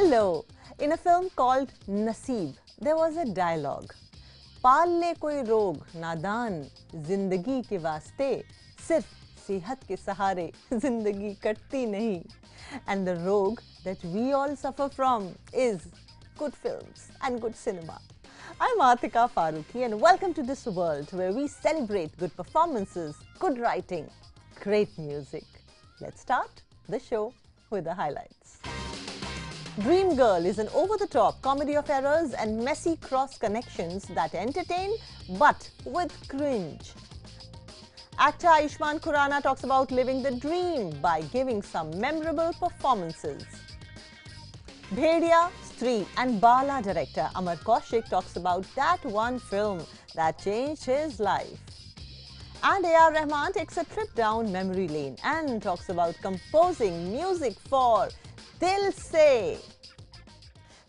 Hello! In a film called Naseeb, there was a dialogue. पाल ले कोई रोग नादान जिंदगी के वास्ते सिर्फ सेहत के सहारे जिंदगी कटती नहीं. And the rogue that we all suffer from is good films and good cinema. I'm Atika Farooqui and welcome to this world where we celebrate good performances, good writing, great music. Let's start the show with the highlights. Dream Girl is an over-the-top comedy of errors and messy cross-connections that entertain but with cringe. Actor Aayushmann Khurrana talks about living the dream by giving some memorable performances. Bhediya, Stree and Bala director Amar Kaushik talks about that one film that changed his life. And Rahman takes a trip down memory lane and talks about composing music for Dil Se.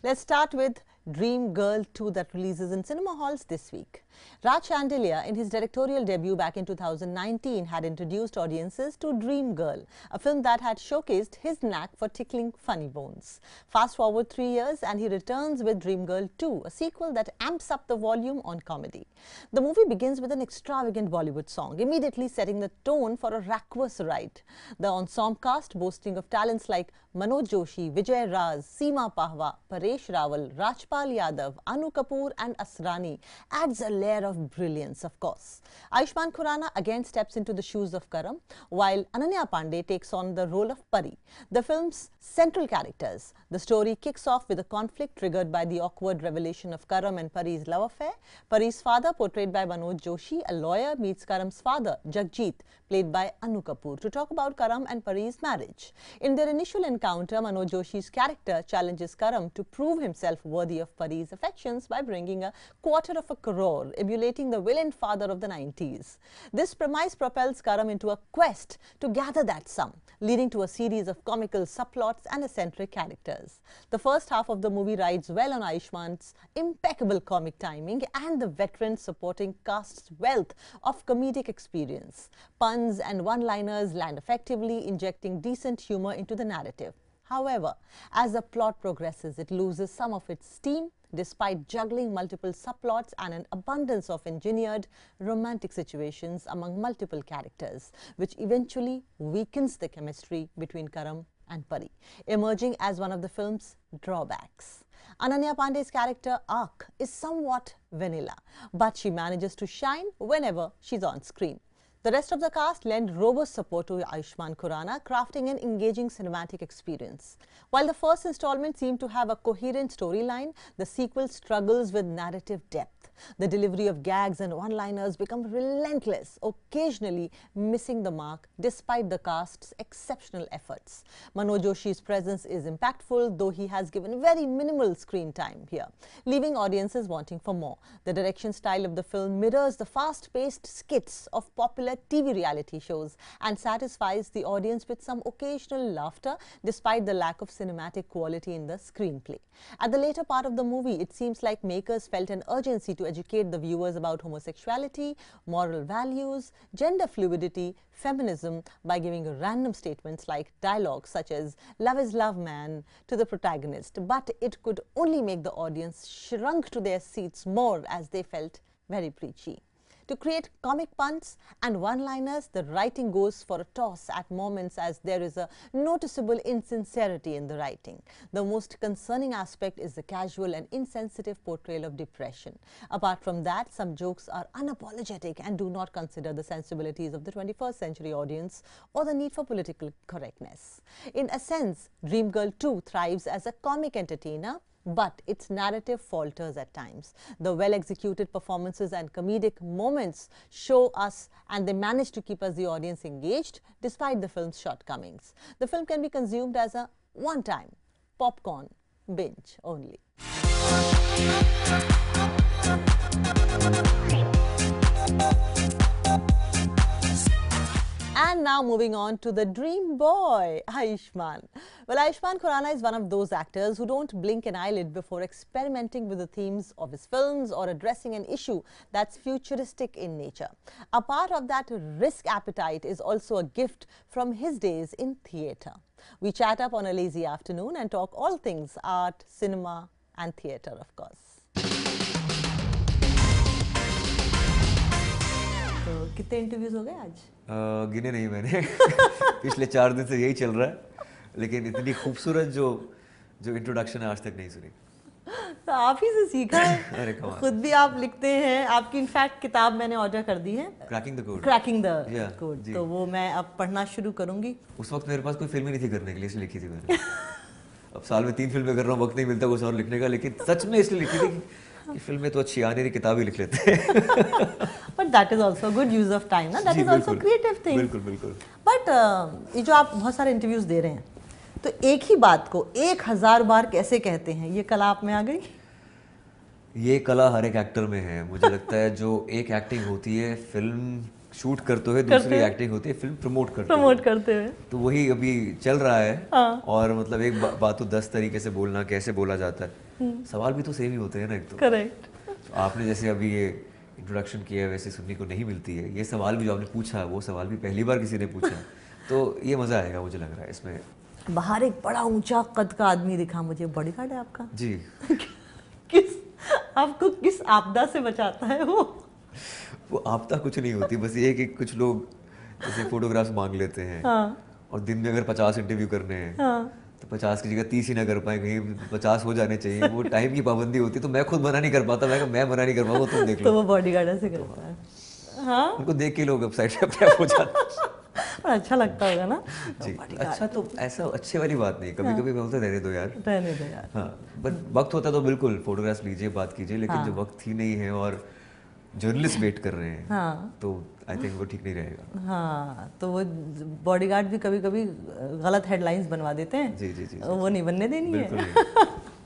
Let's start with Dream Girl 2 that releases in cinema halls this week. Raj Chandelier, in his directorial debut back in 2019, had introduced audiences to Dream Girl, a film that had showcased his knack for tickling funny bones. Fast forward 3 years and he returns with Dream Girl 2, a sequel that amps up the volume on comedy. The movie begins with an extravagant Bollywood song, immediately setting the tone for a raucous ride. The ensemble cast, boasting of talents like Manoj Joshi, Vijay Raz, Seema Pahwa, Paresh Rawal, Rajpal Yadav, Anu Kapoor and Asrani, adds a layer of brilliance, of course. Aayushmann Khurrana again steps into the shoes of Karam, while Ananya Panday takes on the role of Pari, the film's central characters. The story kicks off with a conflict triggered by the awkward revelation of Karam and Pari's love affair. Pari's father, portrayed by Manoj Joshi, a lawyer, meets Karam's father, Jagjit, played by Anu Kapoor, to talk about Karam and Pari's marriage. In their initial encounter, Manoj Joshi's character challenges Karam to prove himself worthy of Pari's affections by bringing a $250 million, emulating the villain father of the 90s. This premise propels Karam into a quest to gather that sum, leading to a series of comical subplots and eccentric characters. The first half of the movie rides well on Aayushmann's impeccable comic timing and the veteran supporting cast's wealth of comedic experience. Puns and one-liners land effectively, injecting decent humor into the narrative. However, as the plot progresses, it loses some of its steam, despite juggling multiple subplots and an abundance of engineered romantic situations among multiple characters, which eventually weakens the chemistry between Karam and Pari, emerging as one of the film's drawbacks. Ananya Panday's character arc is somewhat vanilla, but she manages to shine whenever she's on screen. The rest of the cast lend robust support to Aayushmann Khurrana, crafting an engaging cinematic experience. While the first installment seemed to have a coherent storyline, the sequel struggles with narrative depth. The delivery of gags and one-liners become relentless, occasionally missing the mark despite the cast's exceptional efforts. Manoj Joshi's presence is impactful, though he has given very minimal screen time here, leaving audiences wanting for more. The direction style of the film mirrors the fast-paced skits of popular TV reality shows and satisfies the audience with some occasional laughter despite the lack of cinematic quality in the screenplay. At the later part of the movie, it seems like makers felt an urgency to educate the viewers about homosexuality, moral values, gender fluidity, feminism by giving random statements like dialogues such as "love is love, man" to the protagonist, but it could only make the audience shrunk to their seats more as they felt very preachy. To create comic puns and one-liners, the writing goes for a toss at moments as there is a noticeable insincerity in the writing. The most concerning aspect is the casual and insensitive portrayal of depression. Apart from that, some jokes are unapologetic and do not consider the sensibilities of the 21st century audience or the need for political correctness. In a sense, Dream Girl 2 thrives as a comic entertainer, but its narrative falters at times. The well-executed performances and comedic moments show us, and they manage to keep us, the audience, engaged despite the film's shortcomings. The film can be consumed as a one-time popcorn binge only. And now moving on to the dream boy, Aayushmann. Well, Aayushmann Khurrana is one of those actors who don't blink an eyelid before experimenting with the themes of his films or addressing an issue that's futuristic in nature. A part of that risk appetite is also a gift from his days in theatre. We chat up on a lazy afternoon and talk all things art, cinema and theatre, of course. तो कितने interviews हो गए आज? गिने नहीं मैंने पिछले 4 दिन से यही चल रहा है, लेकिन इतनी खूबसूरत जो इंट्रोडक्शन है आज तक नहीं सुनी। तो आप ही से सीखा है। अरे कमाल। खुद भी आप लिखते हैं, आपकी इनफैक्ट किताब मैंने ऑर्डर कर दी है, क्रैकिंग द कोड। तो वो मैं अब पढ़ना शुरू करूंगी। उस वक्त मेरे पास कोई फिल्म ही नहीं थी करने के लिए, इसलिए लिखी थी मैंने। अब साल में 3 फिल्में कर रहा हूँ, वक्त नहीं मिलता कुछ और लिखने का, लेकिन सच में इसलिए लिखी थी कि फिल्में तो अच्छी आ नहीं रही, किताब ही लिख लेते हैं। But that is also a good use of time, ना? That is also creative thing. बिल्कुल बिल्कुल। But ये जो आप बहुत सारे इंटरव्यूज दे रहे हैं, तो एक ही बात को 1000 बार कैसे कहते हैं, ये कला आप में आ गई? ये कला हर एक एक्टर में है, मुझे लगता है। जो एक एक्टिंग होती है फिल्म शूट करते हुए, दूसरी एक्टिंग होती है फिल्म प्रमोट करते हुए। तो वही अभी चल रहा है। हाँ। और मतलब एक बात तो 10 तरीके से बोलना, कैसे बोला जाता है, सवाल भी तो सेम ही होते हैं ना। एक तो करेक्ट। तो आपने जैसे अभी ये इंट्रोडक्शन किया है, वैसे सुनने को नहीं मिलती है। ये सवाल भी जो आपने पूछा, वो सवाल भी पहली बार किसी ने पूछा, तो ये मज़ा आएगा मुझे लग रहा है इसमें। बाहर एक बड़ा ऊंचा कद का आदमी दिखा मुझे, बॉडीगार्ड है आपका? जी। आपको किस आपदा से बचाता है वो आपदा कुछ नहीं होती, बस ये है कि कुछ लोग जैसे फोटोग्राफ्स मांग लेते हैं। हाँ। और दिन में अगर 50 इंटरव्यू करने हैं, हाँ। तो 50 की जगह 30 ही ना कर पाए, कहीं 50 हो जाने चाहिए। वो टाइम की पाबंदी होती, तो मैं खुद मना नहीं कर पाता। मैं मना नहीं कर पाऊंगा, तुम देख लो। तो वो बॉडीगार्ड ऐसे करता है। हाँ, उनको देख के लोग वेबसाइट पे अपने आप हो जाते हैं। अच्छा लगता होगा ना? जी। अच्छा, तो ऐसा अच्छे वाली बात नहीं, कभी कभी मैं बोलता रहने दो यार। हाँ, बट वक्त होता तो बिल्कुल फोटोग्राफ्स लीजिए, बात कीजिए, लेकिन जो वक्त ही नहीं है और जर्नलिस्ट वेट कर रहे हैं, हाँ, तो आई थिंक वो ठीक नहीं रहेगा। हाँ, तो वो बॉडीगार्ड भी कभी कभी गलत हेडलाइंस बनवा देते हैं। जी जी जी, वो नहीं बनने देनी है।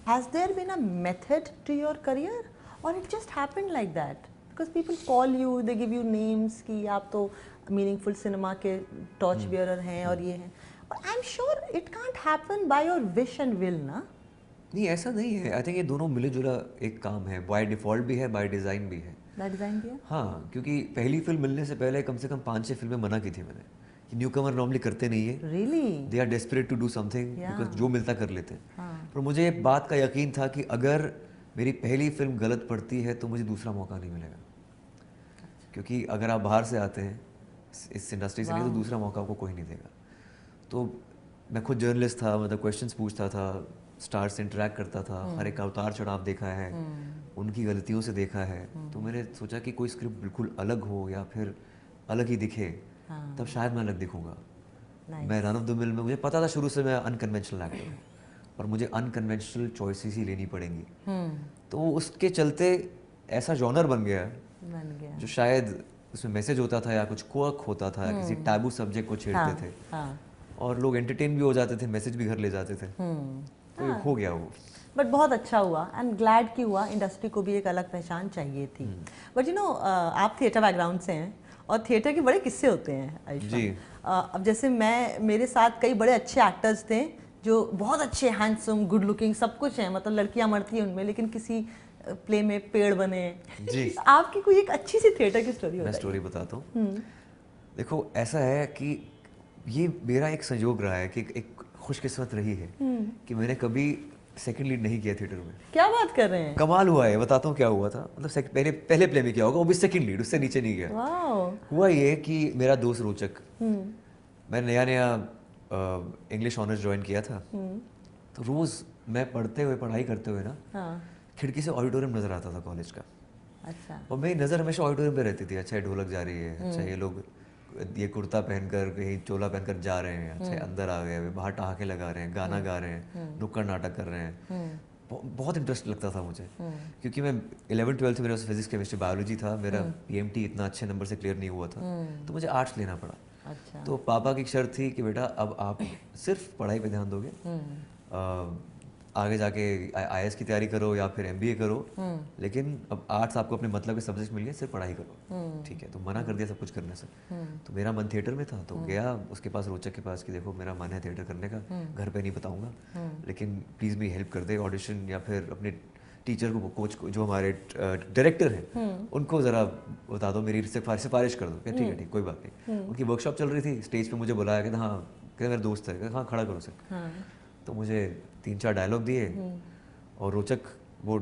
Has there been a method to your career or it just happened like that? Because people call you, they give you names कि आप तो मीनिंगफुल सिनेमा के टॉर्च बियरर हैं और ये हैं, और I am sure it can't happen by your wish and will, ना? नहीं, ऐसा नहीं है। आई थिंक ये दोनों मिले जुला एक काम है, बाय डिफॉल्ट भी है, बाय डिज़ाइन भी है। डिज़ाइन भी है? हाँ, क्योंकि पहली फिल्म मिलने से पहले कम से कम 5-6 फिल्में मना की थी मैंने कि न्यू कमर नॉर्मली करते नहीं है। Really? They are desperate to do something, because जो मिलता कर लेते हैं। हाँ। पर मुझे एक बात का यकीन था कि अगर मेरी पहली फिल्म गलत पड़ती है तो मुझे दूसरा मौका नहीं मिलेगा। क्योंकि अगर आप बाहर से आते हैं इस इंडस्ट्री से नहीं, तो दूसरा मौका आपको कोई नहीं देगा। तो मैं खुद जर्नलिस्ट था, मतलब क्वेश्चंस पूछता था, स्टार से इंटरेक्ट करता था, हर एक का उतार चढ़ाव देखा है, उनकी गलतियों से देखा है। तो मैंने सोचा कि कोई स्क्रिप्ट बिल्कुल अलग हो या फिर अलग ही दिखे, तब शायद मैं अलग दिखूंगा। मैं रन ऑफ द मिल में, मुझे पता था शुरू से मैं अनकन्वेंशनल एक्टर हूँ और मुझे अनकन्वेंशनल चॉइसेस ही लेनी पड़ेंगी। तो उसके चलते ऐसा जॉनर बन गया जो शायद उसमें मैसेज होता था या कुछ क्वर्क होता था, किसी टैबू सब्जेक्ट को छेड़ते थे, और लोग एंटरटेन भी हो जाते थे, मैसेज भी घर ले जाते थे। तो हो गया वो। बट बहुत अच्छा हुआ, एंड ग्लैड कि हुआ। इंडस्ट्री को भी एक अलग पहचान चाहिए थी। बट यू नो, आप थिएटर बैकग्राउंड से हैं और थिएटर के बड़े किस्से होते हैं आयुष्मान। अब जैसे मेरे साथ कई बड़े अच्छे एक्टर्स थे जो बहुत अच्छे, हैंडसम, गुड लुकिंग, सब कुछ है, मतलब लड़कियां मरती हैं उनमें, लेकिन किसी प्ले में पेड़ बने। जी। आपकी कोई एक अच्छी सी थिएटर की स्टोरी? मैं स्टोरी बताता हूँ। देखो, ऐसा है कि ये मेरा एक संयोग रहा है कि एक खुशकिस्मत रही है कि मैंने कभी सेकंड लीड नहीं किया थिएटर में। क्या बात कर रहे हैं? कमाल हुआ है, बताता हूँ क्या हुआ था। मतलब पहले प्ले में क्या होगा, वो भी सेकंड लीड, उससे नीचे नहीं गया। हुआ ये कि मेरा दोस्त रोचक, मैं नया इंग्लिश ऑनर्स ज्वाइन किया था, तो रोज मैं पढ़ाई करते हुए ना, खिड़की से ऑडिटोरियम नजर आता था कॉलेज का। अच्छा। और मेरी नज़र हमेशा ऑडिटोरियम पे रहती थी। अच्छा, ये ढोलक जा रही है, अच्छा ये लोग ये कुर्ता पहनकर, कहीं चोला पहनकर जा रहे हैं, अच्छा अंदर आ गए, बाहर ठहाके लगा रहे हैं, गाना गा रहे हैं, नुक्कड़ नाटक कर रहे हैं। बहुत इंटरेस्ट लगता था मुझे, क्योंकि मैं 11th-12th में मेरा फिजिक्स, केमिस्ट्री, बायोलॉजी था। मेरा PMT इतना अच्छे नंबर से क्लियर नहीं हुआ था, तो मुझे आर्ट्स लेना पड़ा। अच्छा। तो पापा की शर्त थी कि बेटा अब आप सिर्फ पढ़ाई पे ध्यान दोगे, आगे जाके IAS की तैयारी करो या फिर MBA करो, लेकिन अब आर्ट्स आपको अपने मतलब के सब्जेक्ट मिल गए, सिर्फ पढ़ाई करो, ठीक है। तो मना कर दिया सब कुछ करने से। तो मेरा मन थिएटर में था, तो गया उसके पास, रोचक के पास, कि देखो मेरा मन है थिएटर करने का, घर पे नहीं बताऊंगा, लेकिन प्लीज़ मेरी हेल्प कर दे, ऑडिशन या फिर अपने टीचर को, कोच को, जो हमारे डायरेक्टर हैं उनको ज़रा बता दो, मेरी सिफारिश कर दो। क्या ठीक है, ठीक, कोई बात नहीं। उनकी वर्कशॉप चल रही थी, स्टेज पे मुझे बुलाया कि हाँ, क्या मेरा दोस्त है, हाँ खड़ा करो सर। तो मुझे 3-4 डायलॉग दिए, और रोचक वो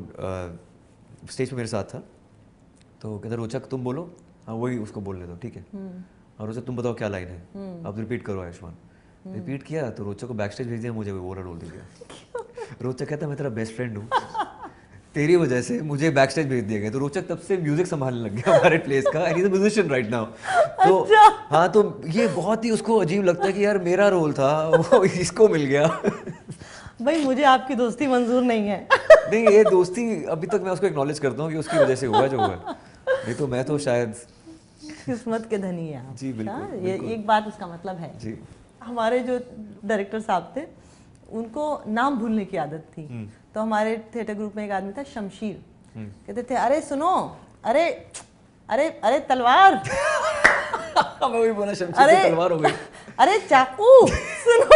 स्टेज पे मेरे साथ था, तो कहता रोचक तुम बोलो, हाँ वही उसको बोलने दो, ठीक है। और रोचक तुम बताओ क्या लाइन है, अब रिपीट करो आयुष्मान। रिपीट किया तो रोचक को बैक स्टेज भेज दिया, मुझे वो वाला रोल दे दिया। रोचक कहता मैं तेरा बेस्ट फ्रेंड हूँ, तेरी वजह से मुझे बैक स्टेज भेज दिया गया। तो रोचक तब से म्यूजिक संभालने लग गया हमारे प्लेस का, and he is a musician right now. तो हाँ, तो ये बहुत ही उसको अजीब लगता है कि यार मेरा रोल था, वो इसको मिल गया। भाई मुझे आपकी दोस्ती मंजूर नहीं है। नहीं, ये दोस्ती अभी तक मैं उसको एक्नॉलेज करता हूँ कि उसकी वजह से हुआ जो हुआ, नहीं तो मैं तो शायद किस्मत के धनी है आप। जी बिल्कुल, ये एक बात इसका मतलब है जी। हमारे जो डायरेक्टर साहब थे उनको नाम भूलने की आदत थी। तो हमारे थिएटर ग्रुप में एक आदमी था शमशीर, कहते थे अरे सुनो, अरे अरे अरे तलवार। मैं वही बोला, शमशीर की तलवार हो गई। अरे चाकू सुनो।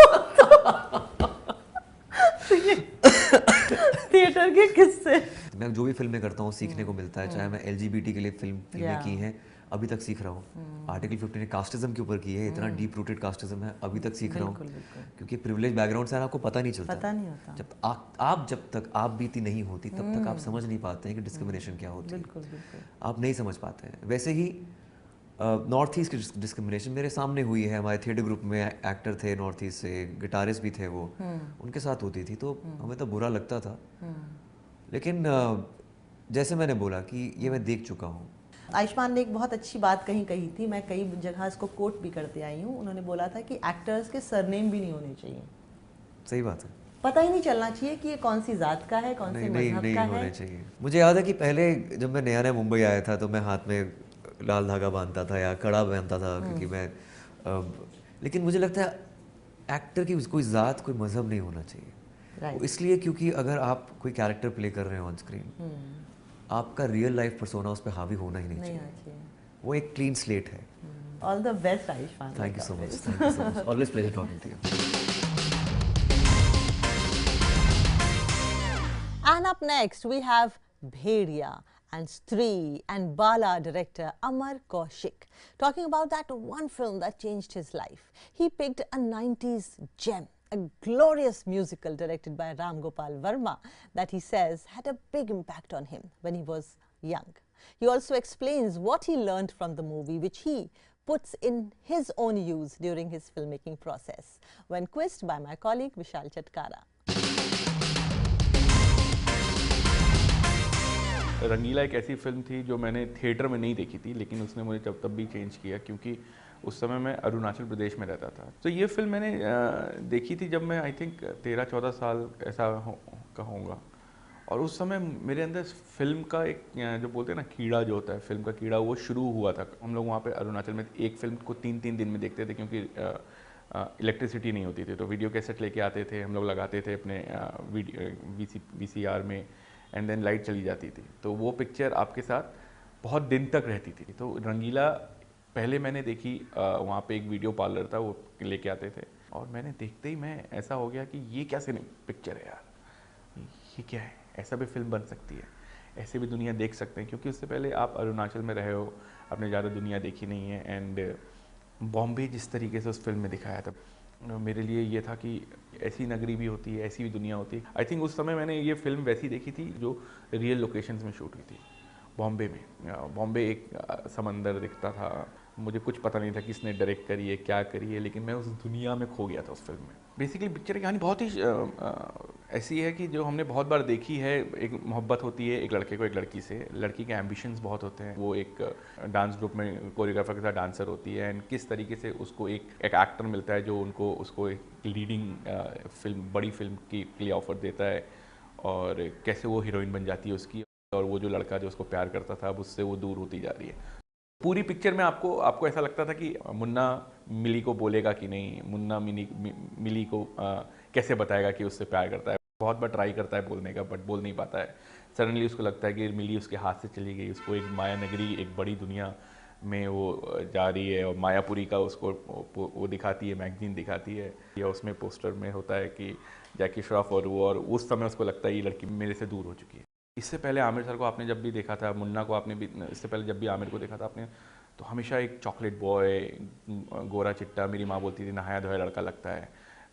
थिएटर के किस्से। मैं जो भी फिल्में करता हूँ सीखने को मिलता है, चाहे मैं LGBT के लिए फिल्में की हैं, अभी तक सीख रहा हूँ। आर्टिकल 15 ने कास्टिज्म के ऊपर की है, इतना डीप रूटेड कास्टिज्म है, अभी तक सीख रहा हूँ, क्योंकि प्रिविलेज बैकग्राउंड से आपको पता नहीं चलता, पता नहीं होता। जब तक आप बीती नहीं होती तब तक आप समझ नहीं पाते हैं कि डिस्क्रिमिनेशन क्या होती है, आप नहीं समझ पाते हैं। वैसे ही नॉर्थ ईस्ट की डिस्क्रिमिनेशन मेरे सामने हुई है। हमारे थिएटर ग्रुप में एक्टर थे नॉर्थ ईस्ट से, गिटारिस्ट भी थे वो, उनके साथ होती थी, तो हमें तो बुरा लगता था। लेकिन जैसे मैंने बोला कि ये मैं देख चुका हूँ। आयुष्मान ने एक बहुत अच्छी बात कही थी, मैं कई जगह इसको कोट भी करते आई हूँ। उन्होंने बोला था कि एक्टर्स के सरनेम भी नहीं होने चाहिए। सही बात है, पता ही नहीं चलना चाहिए कि ये कौन सी जात का है, कौन से मजहब का है। होने चाहिए। मुझे याद है कि पहले जब मैं नया मुंबई आया था, तो मैं हाथ में लाल धागा बांधता था या कड़ा बांधता था, क्योंकि मैं लेकिन मुझे लगता है एक्टर की कोई ज़ात, कोई मज़हब नहीं होना चाहिए। वो इसलिए क्योंकि अगर आप कोई कैरेक्टर प्ले कर रहे हो ऑन स्क्रीन, आपका रियल लाइफ पर्सोना उस पर हावी होना ही नहीं चाहिए। वो एक क्लीन स्लेट है। All the best Ayushmann. Thank you so much, thank you so much, always pleasure talking to you. And up next we have Bhediya and Stree and Bala director Amar Kaushik talking about that one film that changed his life. He picked a 90s gem, a glorious musical directed by Ram Gopal Verma that he says had a big impact on him when he was young. He also explains what he learned from the movie, which he puts in his own use during his filmmaking process, when quizzed by my colleague Vishal Chatkara. रंगीला एक ऐसी film थी जो मैंने theatre में नहीं देखी थी, लेकिन उसने मुझे तब भी चेंज किया, क्योंकि उस समय मैं अरुणाचल प्रदेश में रहता था। तो ये फिल्म मैंने देखी थी जब मैं आई थिंक 13-14 साल ऐसा का होऊंगा, और उस समय मेरे अंदर फिल्म का एक जो बोलते हैं ना कीड़ा, जो होता है फिल्म का कीड़ा, वो शुरू हुआ था। हम लोग वहाँ पे अरुणाचल में एक फिल्म को 3-3 दिन में देखते थे, क्योंकि इलेक्ट्रिसिटी नहीं होती थी। तो वीडियो कैसेट लेके आते थे, हम लोग लगाते थे अपने VCR में, एंड देन लाइट चली जाती थी, तो वो पिक्चर आपके साथ बहुत दिन तक रहती थी। तो रंगीला पहले मैंने देखी, वहाँ पे एक वीडियो पार्लर था, वो लेके आते थे, और मैंने देखते ही मैं ऐसा हो गया कि ये क्या पिक्चर है यार, ये क्या है, ऐसा भी फिल्म बन सकती है, ऐसे भी दुनिया देख सकते हैं। क्योंकि उससे पहले आप अरुणाचल में रहे हो, आपने ज़्यादा दुनिया देखी नहीं है, एंड बॉम्बे जिस तरीके से उस फिल्म में दिखाया था, मेरे लिए ये था कि ऐसी नगरी भी होती है, ऐसी भी दुनिया होती है। आई थिंक उस समय मैंने ये फिल्म वैसी देखी थी जो रियल लोकेशंस में शूट हुई थी, बॉम्बे में। बॉम्बे एक समंदर दिखता था, मुझे कुछ पता नहीं था किसने डायरेक्ट करी है, क्या करी है, लेकिन मैं उस दुनिया में खो गया था उस फिल्म में। बेसिकली पिक्चर की कहानी बहुत ही ऐसी है कि जो हमने बहुत बार देखी है। एक मोहब्बत होती है एक लड़के को एक लड़की से, लड़की के एम्बिशंस बहुत होते हैं, वो एक डांस ग्रुप में कोरियोग्राफर के साथ डांसर होती है, एंड किस तरीके से उसको एक एक्टर मिलता है जो उसको एक लीडिंग फिल्म, बड़ी फिल्म के लिए ऑफर देता है, और कैसे वो हीरोइन बन जाती है उसकी, और वो जो लड़का जो उसको प्यार करता था अब उससे वो दूर होती जा रही है। पूरी पिक्चर में आपको ऐसा लगता था कि मुन्ना मिली को बोलेगा कि नहीं, मुन्ना मिली को कैसे बताएगा कि उससे प्यार करता है। बहुत बार ट्राई करता है बोलने का बट बोल नहीं पाता है। सडनली उसको लगता है कि मिली उसके हाथ से चली गई, उसको एक माया नगरी, एक बड़ी दुनिया में वो जा रही है और मायापुरी का उसको वो दिखाती है, मैगजीन दिखाती है या उसमें पोस्टर में होता है कि जैकी श्रॉफ और वो, और उस समय उसको लगता है ये लड़की मेरे से दूर हो चुकी है। इससे पहले आमिर सर को आपने जब भी देखा था, मुन्ना को आपने भी, इससे पहले जब भी आमिर को देखा था आपने, तो हमेशा एक चॉकलेट बॉय, गोरा चिट्टा, मेरी माँ बोलती थी नहाया धोया लड़का लगता है,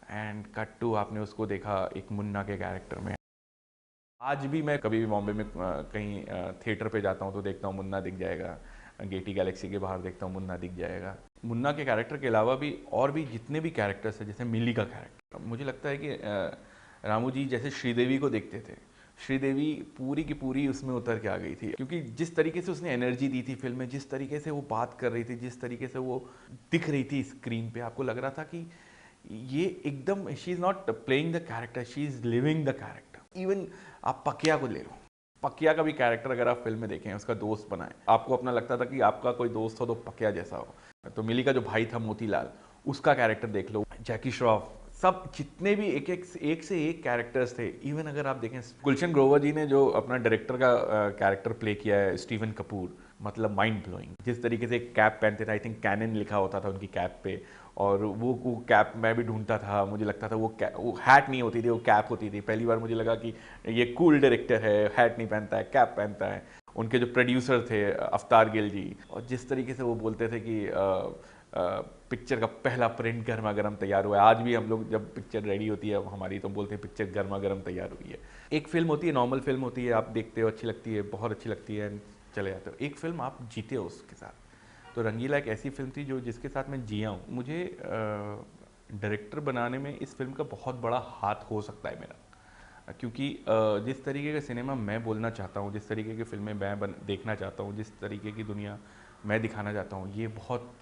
एंड कट टू आपने उसको देखा एक मुन्ना के कैरेक्टर में। आज भी मैं कभी भी बॉम्बे में कहीं थिएटर पे जाता हूँ तो देखता हूँ मुन्ना दिख जाएगा, गेटी गैलेक्सी के बाहर देखता हूँ मुन्ना दिख जाएगा। मुन्ना के कैरेक्टर के अलावा भी और भी जितने भी कैरेक्टर्स हैं, जैसे मिली का कैरेक्टर, मुझे लगता है कि रामू जी जैसे श्रीदेवी को देखते थे, श्रीदेवी पूरी की पूरी उसमें उतर के आ गई थी, क्योंकि जिस तरीके से उसने एनर्जी दी थी फिल्म में, जिस तरीके से वो बात कर रही थी, जिस तरीके से वो दिख रही थी स्क्रीन पे, आपको लग रहा था कि ये एकदम she is not playing the character, she is living the character. Even आप पकिया को ले लो, पकिया का भी कैरेक्टर अगर आप फिल्म में देखें, उसका दोस्त बनाए, आपको अपना लगता था कि आपका कोई दोस्त हो तो पकिया जैसा हो। तो मिली का जो भाई था मोतीलाल, उसका कैरेक्टर देख लो, जैकी श्रॉफ, सब जितने भी एक से एक कैरेक्टर्स थे। इवन अगर आप देखें गुलशन ग्रोवर जी ने जो अपना डायरेक्टर का कैरेक्टर प्ले किया है स्टीवन कपूर, मतलब माइंड ब्लोइंग। जिस तरीके से कैप पहनते थे, आई थिंक कैनन लिखा होता था उनकी कैप पे, और वो कैप मैं भी ढूंढता था, मुझे लगता था वो हैट नहीं होती थी, वो कैप होती थी। पहली बार मुझे लगा कि ये कूल डायरेक्टर है, हैट नहीं पहनता है, कैप पहनता है। उनके जो प्रोड्यूसर थे अफ्तार गिल जी, और जिस तरीके से वो बोलते थे कि पिक्चर का पहला प्रिंट गर्मा गर्म तैयार हुआ है। आज भी हम लोग जब पिक्चर रेडी होती है हमारी, तो हम बोलते हैं पिक्चर गर्मा गर्म तैयार हुई है। एक फिल्म होती है, नॉर्मल फिल्म होती है, आप देखते हो, अच्छी लगती है, बहुत अच्छी लगती है, चले जाते हो। एक फिल्म आप जीते हो उसके साथ। तो रंगीला एक ऐसी फिल्म थी जो जिसके साथ मैं जिया हूँ। मुझे डायरेक्टर बनाने में इस फिल्म का बहुत बड़ा हाथ हो सकता है मेरा, क्योंकि जिस तरीके का सिनेमा मैं बोलना चाहता हूँ, जिस तरीके की फिल्में मैं देखना चाहता हूँ, जिस तरीके की दुनिया मैं दिखाना चाहता हूँ, ये बहुत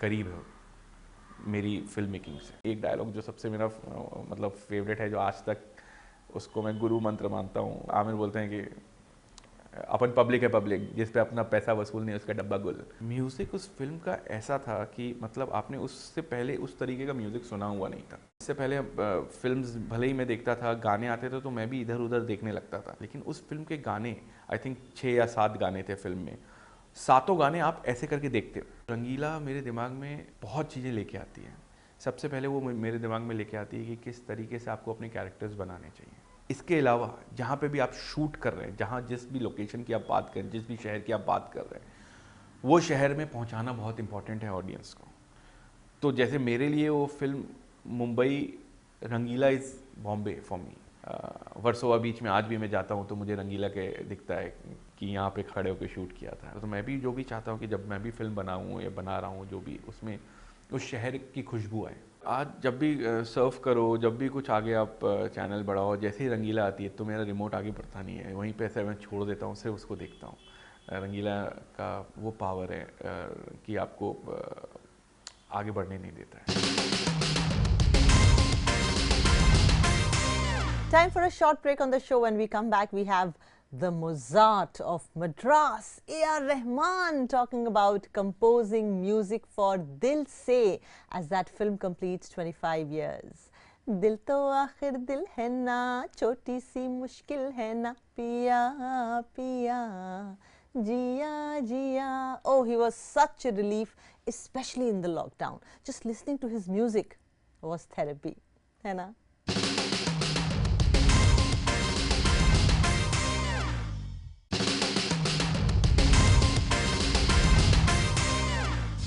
करीब है मेरी फिल्म मेकिंग से। एक डायलॉग जो सबसे मेरा मतलब फेवरेट है, जो आज तक उसको मैं गुरु मंत्र मानता हूँ। आमिर बोलते हैं कि अपन पब्लिक है, पब्लिक जिस पे अपना पैसा वसूल नहीं उसका डब्बा गुल। म्यूज़िक उस फिल्म का ऐसा था कि मतलब आपने उससे पहले उस तरीके का म्यूज़िक सुना हुआ नहीं था। इससे पहले फिल्म्स भले ही मैं देखता था, गाने आते थे तो मैं भी इधर उधर देखने लगता था, लेकिन उस फिल्म के गाने आई थिंक 6 या 7 गाने थे फिल्म में, सातों गाने आप ऐसे करके देखते हो। रंगीला मेरे दिमाग में बहुत चीज़ें लेके आती हैं। सबसे पहले वो मेरे दिमाग में लेके आती है कि किस तरीके से आपको अपने कैरेक्टर्स बनाने चाहिए। इसके अलावा जहाँ पे भी आप शूट कर रहे हैं, जहाँ जिस भी लोकेशन की आप बात करें, जिस भी शहर की आप बात कर रहे हैं, वो शहर में पहुँचाना बहुत इंपॉर्टेंट है ऑडियंस को। तो जैसे मेरे लिए वो film Mumbai, Rangeela is Bombay for me. Versova beach में आज भी मैं जाता हूँ तो मुझे रंगीला के दिखता है कि यहाँ पे खड़े होकर शूट किया था। तो मैं भी जो भी चाहता हूँ कि जब मैं भी फिल्म बनाऊँ या बना रहा हूँ, जो भी उसमें उस शहर की खुशबू आए। आज जब भी सर्व करो, जब भी कुछ आगे आप चैनल बढ़ाओ, जैसे ही रंगीला आती है तो मेरा रिमोट आगे बढ़ता नहीं है, वहीं पे ऐसे मैं छोड़ देता हूँ, सिर्फ उसको देखता हूँ। रंगीला का वो पावर है कि आपको आगे बढ़ने नहीं देता है। Time for a short break on the show. When we come back, we have the Mozart of Madras, A.R. Rahman, talking about composing music for Dil Se as that film completes 25 years. दिल तो आखिर दिल है ना, छोटी सी मुश्किल है ना, पिया पिया जिया जिया. Oh, he was such a relief, especially in the lockdown. Just listening to his music was therapy, है ना?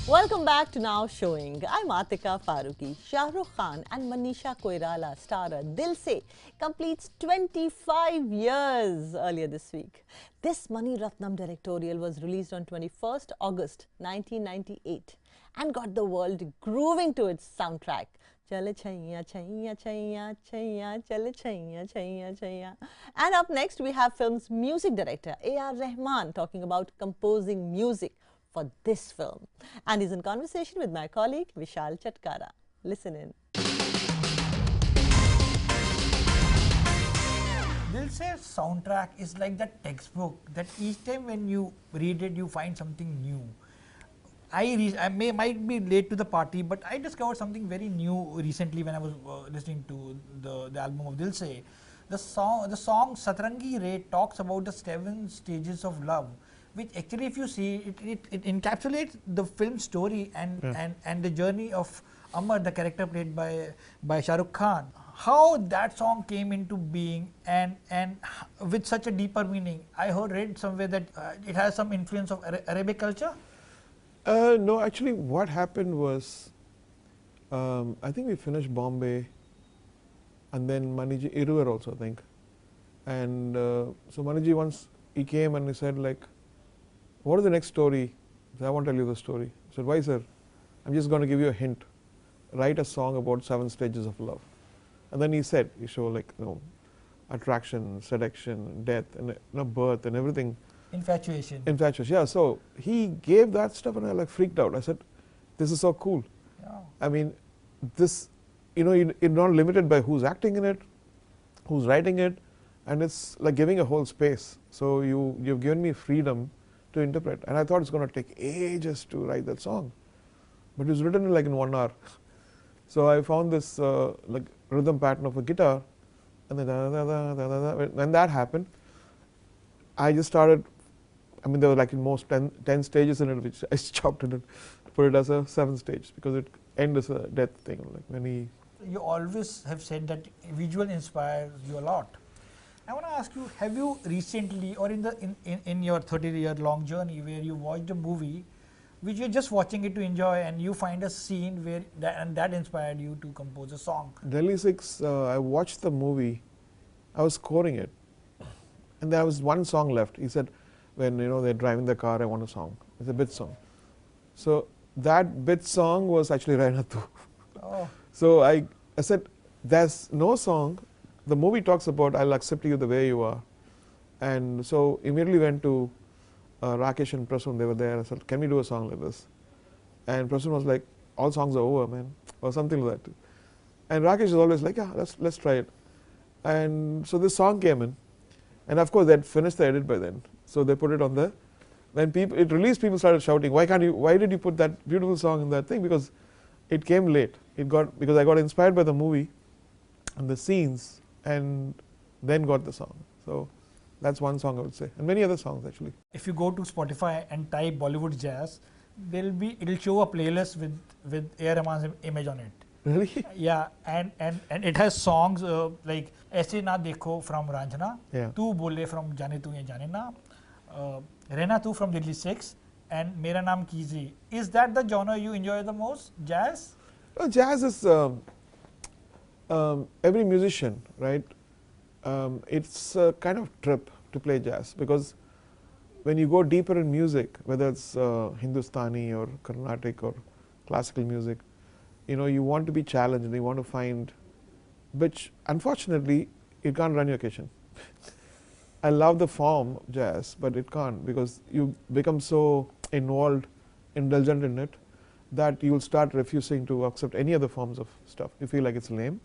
Welcome back to Now Showing. I'm Atika Farooqui. Shah Rukh Khan and Manisha Koirala starrer Dil Se completes 25 years earlier this week. This Mani Ratnam directorial was released on 21st August 1998 and got the world grooving to its soundtrack. Chale chaiya chaiya chaiya chaiya chale chaiya chaiya chaiya. And up next we have film's music director A.R. Rahman talking about composing music for this film, and he's in conversation with my colleague Vishal Chatkara. Listen in. Dil Se soundtrack is like that textbook that each time when you read it you find something new. I might be late to the party, but I discovered something very new recently when I was listening to the album of Dil Se. The song Satrangi Ray talks about the 7 stages of love, which actually, if you see, it encapsulates the film story and the journey of Amar, the character played by Shah Rukh Khan. How that song came into being and with such a deeper meaning. I read somewhere that it has some influence of Arabic culture. No, actually, what happened was, I think we finished Bombay, and then Maniji Iruvar also, I think. And so Maniji once he came and he said like, "What is the next story?" I said, "I won't tell you the story." I said, "Why, sir?" "I'm just going to give you a hint. Write a song about 7 stages of love." And then he said, he showed like, attraction, seduction, death, and birth, and everything. Infatuation. Infatuation, yeah. So he gave that stuff, and I like freaked out. I said, "This is so cool." Yeah. I mean, this, you're not limited by who's acting in it, who's writing it, and it's like giving a whole space. So you've given me freedom to interpret, and I thought it's going to take ages to write that song, but it was written like in 1 hour. So I found this like rhythm pattern of a guitar, and then when that happened, I just started. I mean, there were like in most 10 stages in it, which I chopped it and put it as a 7th stage because it ends as a death thing. Like when he. You always have said that visual inspires you a lot. I want to ask you: have you recently, or in your 30-year-long journey, where you watched a movie, which you're just watching it to enjoy, and you find a scene where that inspired you to compose a song? Delhi 6. I watched the movie. I was scoring it, and there was one song left. He said, when they're driving the car, I want a song. It's a bit song. So that bit song was actually Rainatu. Oh. So I said, there's no song. The movie talks about I'll accept you the way you are. And so immediately went to Rakesh and Prasun. They were there. I said, can we do a song like this? And Prasun was like, all songs are over, man, or something like that. And Rakesh is always like, yeah, let's try it. And so this song came in. And of course, they'd finished the edit by then. So they put it on the, when it released, people started shouting, why did you put that beautiful song in that thing? Because it came late. Because I got inspired by the movie and the scenes, and then got the song. So that's one song I would say, and many other songs actually. If you go to Spotify and type Bollywood jazz, it'll show a playlist with A.R. Rahman's image on it. Really? Yeah, and it has songs like Aise Na Dekho from Ranjana, Yeah. Tu Bole from Jaane Tu Ye Jaane Na, Rehna Tu from Delhi 6, and Mera Naam Kiji. Is that the genre you enjoy the most, jazz? Jazz is every musician, right? It's a kind of trip to play jazz, because when you go deeper in music, whether it's Hindustani or Carnatic or classical music, you want to be challenged and you want to find, which unfortunately it can't run your kitchen. I love the form jazz, but it can't, because you become so involved, indulgent in it, that you'll start refusing to accept any other forms of stuff. You feel like it's lame.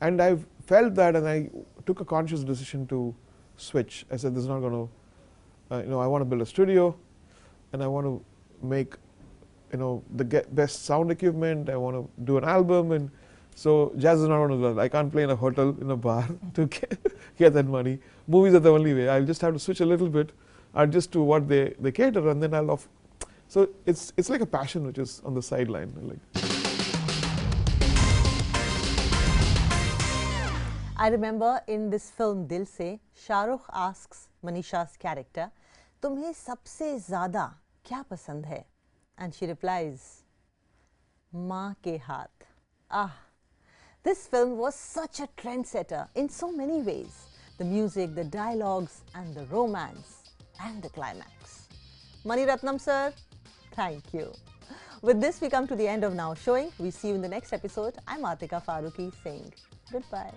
And I've felt that, and I took a conscious decision to switch. I said, this is not going to, I want to build a studio, and I want to make, the best sound equipment. I want to do an album, and so jazz is not one of those. I can't play in a hotel, in a bar to get that money. Movies are the only way. I'll just have to switch a little bit, adjust to what they cater, and then I'll off. So it's like a passion which is on the sideline. I remember in this film Dil Se, Shah Rukh asks Manisha's character, "Tumhe sabse zyada kya pasand hai?" And she replies, "Maa ke haath." Ah, this film was such a trendsetter in so many ways. The music, the dialogues, and the romance, and the climax. Mani Ratnam sir, thank you. With this, we come to the end of Now Showing. We see you in the next episode. I'm Atika Farooqui saying goodbye.